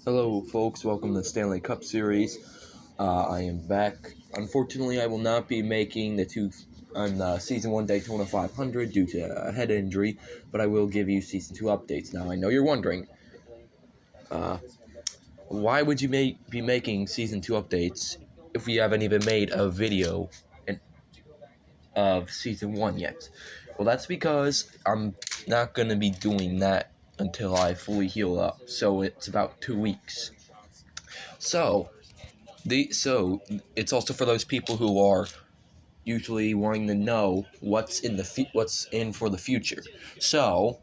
Hello, folks. Welcome to the Stanley Cup Series. I am back. Unfortunately, I will not be making the Season 1 Daytona 500 due to a head injury, but I will give you Season 2 updates. Now, I know you're wondering, uh, why would you be making Season 2 updates if we haven't even made a video of Season 1 yet? Well, that's because I'm not going to be doing that until I fully heal up, so it's about 2 weeks. So it's also for those people who are usually wanting to know what's in for the future. So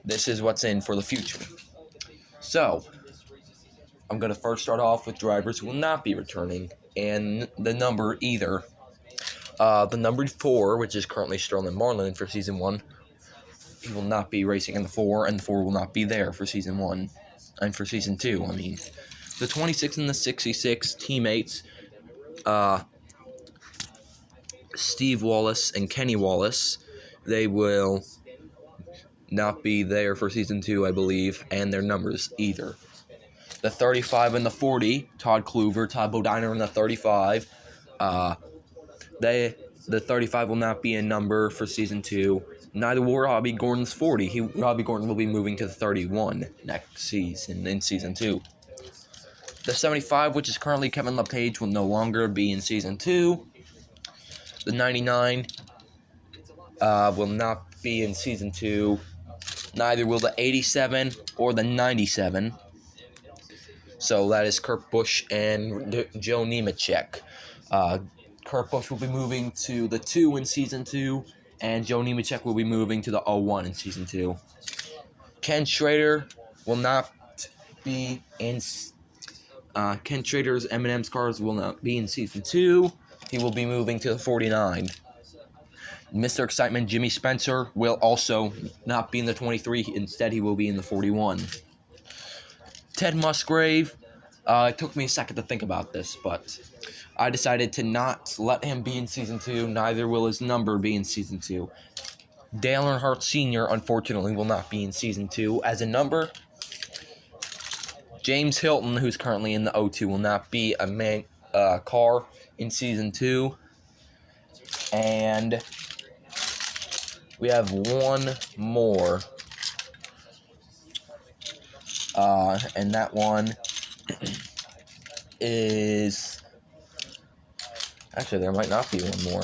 this is what's in for the future. So I'm gonna first start off with drivers who will not be returning, and the number either. The number 4, which is currently Sterling Marlin for Season 1, he will not be racing in the 4, and the 4 will not be there for Season 1, and for Season 2, I mean. The 26 and the 66 teammates, Steve Wallace and Kenny Wallace, they will not be there for Season 2, I believe, and their numbers either. The 35 and the 40, Todd Kluver, Todd Bodiner in the 35, the 35 will not be a number for Season 2. Neither will Robbie Gordon's 40. Robbie Gordon will be moving to the 31 next season, in Season 2. The 75, which is currently Kevin LePage, will no longer be in Season 2. The 99 will not be in Season 2. Neither will the 87 or the 97. So that is Kurt Busch and Joe Nemechek. Kurt Busch will be moving to the 2 in Season 2, and Joe Nemechek will be moving to the 01 in Season 2. Ken Schrader will not be in... Ken Schrader's M&M's cars will not be in Season 2. He will be moving to the 49. Mr. Excitement Jimmy Spencer will also not be in the 23. Instead, he will be in the 41. Ted Musgrave, it took me a second to think about this, but I decided to not let him be in Season 2. Neither will his number be in Season 2. Dale Earnhardt Sr., unfortunately, will not be in Season 2 as a number. James Hilton, who's currently in the 02, will not be a car in Season 2. And we have one more. And that one is... Actually, there might not be one more.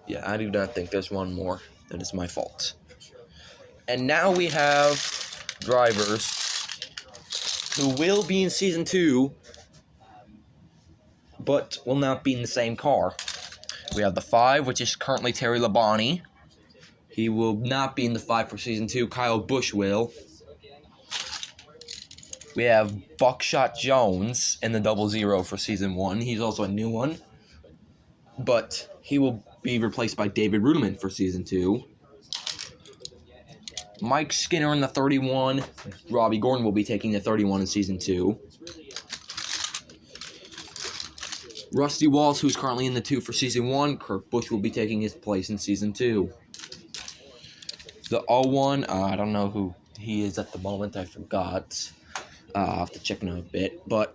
Yeah, I do not think there's one more. That is my fault. And now we have drivers who will be in Season 2, but will not be in the same car. We have the 5, which is currently Terry Labonte. He will not be in the 5 for Season 2. Kyle Busch will. We have Buckshot Jones in the 00 for Season 1. He's also a new one. But he will be replaced by David Ruderman for Season 2. Mike Skinner in the 31. Robbie Gordon will be taking the 31 in Season 2. Rusty Walls, who's currently in the 2 for Season 1. Kurt Busch will be taking his place in Season 2. The 01, I don't know who he is at the moment. I forgot. I'll have to check in a bit. But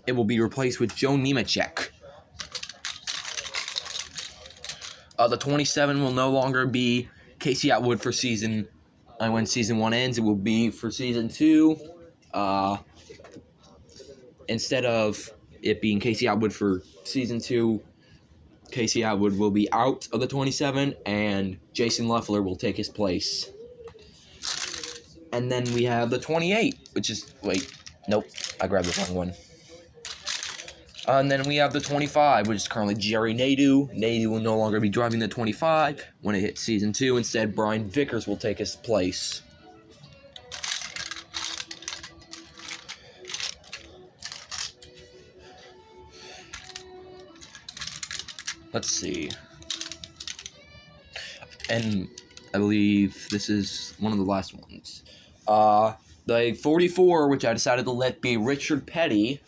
it will be replaced with Joe Nemechek. The 27 will no longer be Casey Atwood for when Season 1 ends. It will be for Season 2. Instead of it being Casey Atwood for Season 2, Casey Atwood will be out of the 27, and Jason Leffler will take his place. And then we have the 28, which is... Wait, nope, I grabbed the wrong one. And then we have the 25, which is currently Jerry Nadeau. Nadeau will no longer be driving the 25 when it hits Season 2. Instead, Brian Vickers will take his place. Let's see. And I believe this is one of the last ones. The 44, which I decided to let be Richard Petty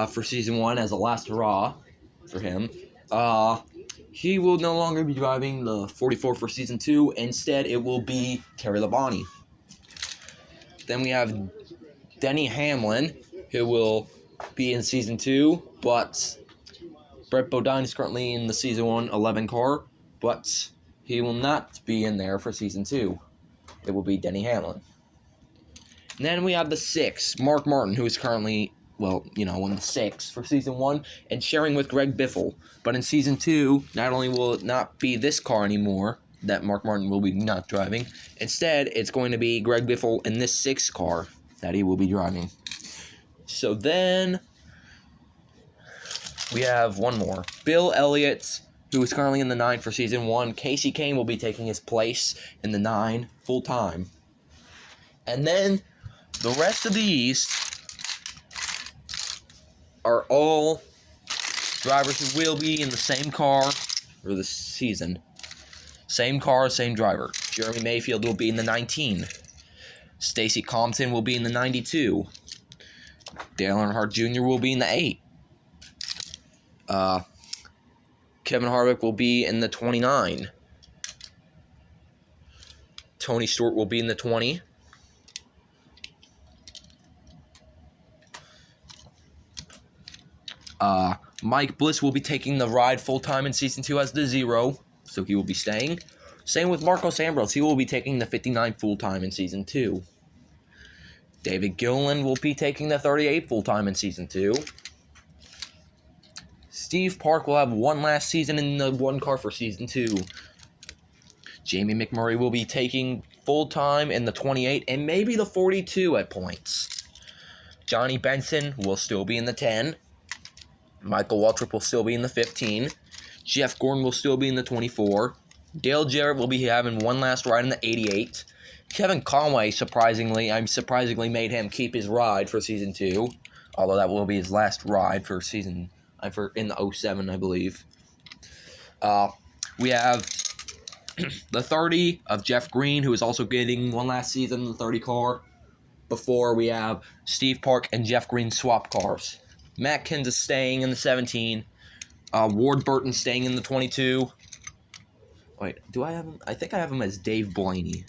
for Season 1 as a last hurrah for him. He will no longer be driving the 44 for Season 2. Instead, it will be Terry Labonte. Then we have Denny Hamlin, who will be in Season 2, but Brett Bodine is currently in the Season 1 11 car, but he will not be in there for Season 2. It will be Denny Hamlin. And then we have the 6, Mark Martin, who is currently, in the 6 for Season 1 and sharing with Greg Biffle. But in Season 2, not only will it not be this car anymore that Mark Martin will be not driving, instead, it's going to be Greg Biffle in this 6 car that he will be driving. So then we have one more. Bill Elliott, who is currently in the 9 for Season 1. Casey Kane will be taking his place in the 9 full-time. And then the rest of these are all drivers who will be in the same car for the season. Same car, same driver. Jeremy Mayfield will be in the 19. Stacy Compton will be in the 92. Dale Earnhardt Jr. will be in the 8. Kevin Harvick will be in the 29. Tony Stewart will be in the 20. Mike Bliss will be taking the ride full-time in Season 2 as the 0, so he will be staying. Same with Marcos Ambrose. He will be taking the 59 full-time in Season 2. David Gilliland will be taking the 38 full-time in Season 2. Steve Park will have one last season in the 1 car for Season 2. Jamie McMurray will be taking full-time in the 28 and maybe the 42 at points. Johnny Benson will still be in the 10. Michael Waltrip will still be in the 15. Jeff Gordon will still be in the 24. Dale Jarrett will be having one last ride in the 88. Kevin Conway, surprisingly made him keep his ride for Season 2, although that will be his last ride for season in the 07, I believe. We have the 30 of Jeff Green, who is also getting one last season in the 30 car, before we have Steve Park and Jeff Green swap cars. Matt Kenseth staying in the 17. Ward Burton staying in the 22. Wait, do I have him? I think I have him as Dave Blaney.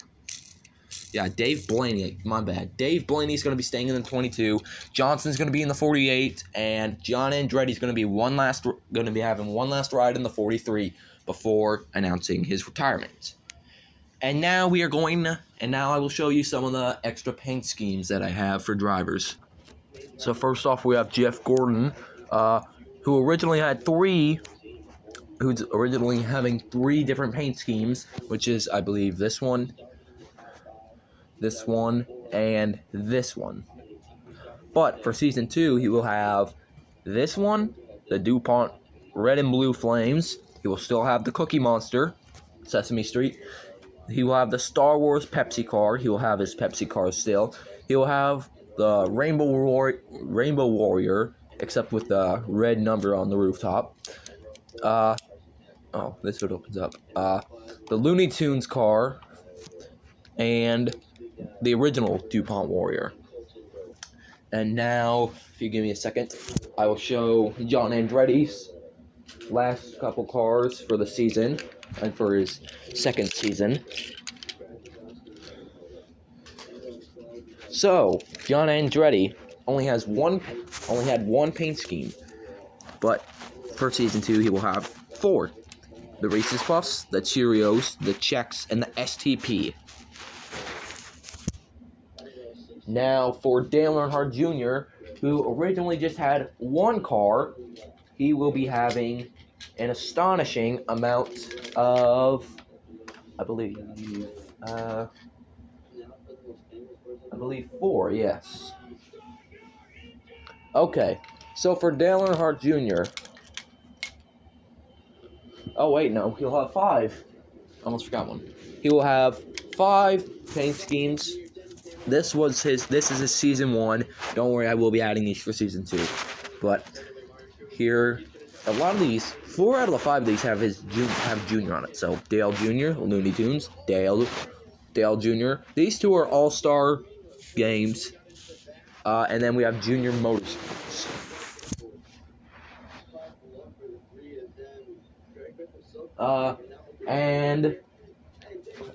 Yeah, Dave Blaney. My bad. Dave Blaney's going to be staying in the 22. Johnson's going to be in the 48, and John Andretti's going to be having one last ride in the 43 before announcing his retirement. And now I will show you some of the extra paint schemes that I have for drivers. So first off, we have Jeff Gordon, who's originally having 3 different paint schemes, which is, I believe, this one, and this one. But for Season 2, he will have this one, the DuPont Red and Blue Flames. He will still have the Cookie Monster, Sesame Street. He will have the Star Wars Pepsi car. He will have his Pepsi car still. He will have the Rainbow Warrior, except with the red number on the rooftop. This one opens up. The Looney Tunes car, and the original DuPont Warrior. And now, if you give me a second, I will show John Andretti's last couple cars for the season, and for his second season. So, John Andretti only had one paint scheme, but for Season 2 he will have 4. The Reese's Puffs, the Cheerios, the Chex, and the STP. Now for Dale Earnhardt Jr., who originally just had 1 car, he will be having an astonishing amount of, I believe 4, yes. Okay, so for Dale Earnhardt Jr., oh wait, no, he'll have 5. Almost forgot one. He will have 5 paint schemes. This is his Season 1. Don't worry, I will be adding these for Season 2. But here, a lot of these, 4 out of the 5 of these have Junior on it. So Dale Jr., Looney Tunes, Dale Jr. These 2 are all-star games. And then we have Junior Motorsports. And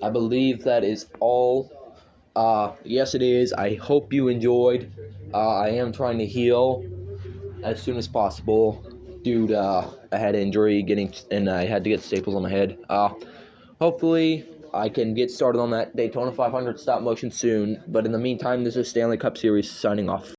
I believe that is all Yes, it is. I hope you enjoyed. I am trying to heal as soon as possible due to a head injury, and I had to get staples on my head. Hopefully, I can get started on that Daytona 500 stop motion soon. But in the meantime, this is Stanley Cup Series signing off.